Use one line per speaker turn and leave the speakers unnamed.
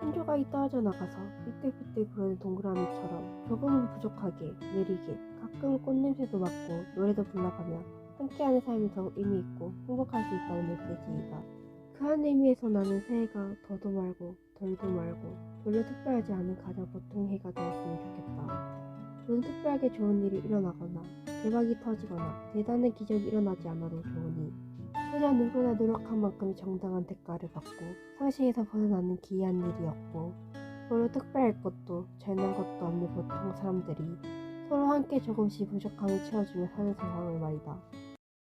한 조각이 떨어져 나가서 삐뚤삐뚤 구르는 동그라미처럼 조금은 부족하게 느리게 가끔은 꽃냄새도 맡고 노래도 불러가며 함께하는 삶이 더욱 의미있고 행복할 수 있다는 메시지이다. 그 한 의미에서 나는 새해가 더도 말고 덜도 말고 별로 특별하지 않은 가장 보통의 해가 되었으면 좋겠다. 물론 특별하게 좋은 일이 일어나거나 대박이 터지거나 대단한 기적이 일어나지 않아도 좋으니 그냥 누구나 노력한 만큼 정당한 대가를 받고 상식에서 벗어나는 기이한 일이었고 별로 특별할 것도 잘난 것도 없는 보통 사람들이 서로 함께 조금씩 부족함을 채워주며 사는 세상을 말이다.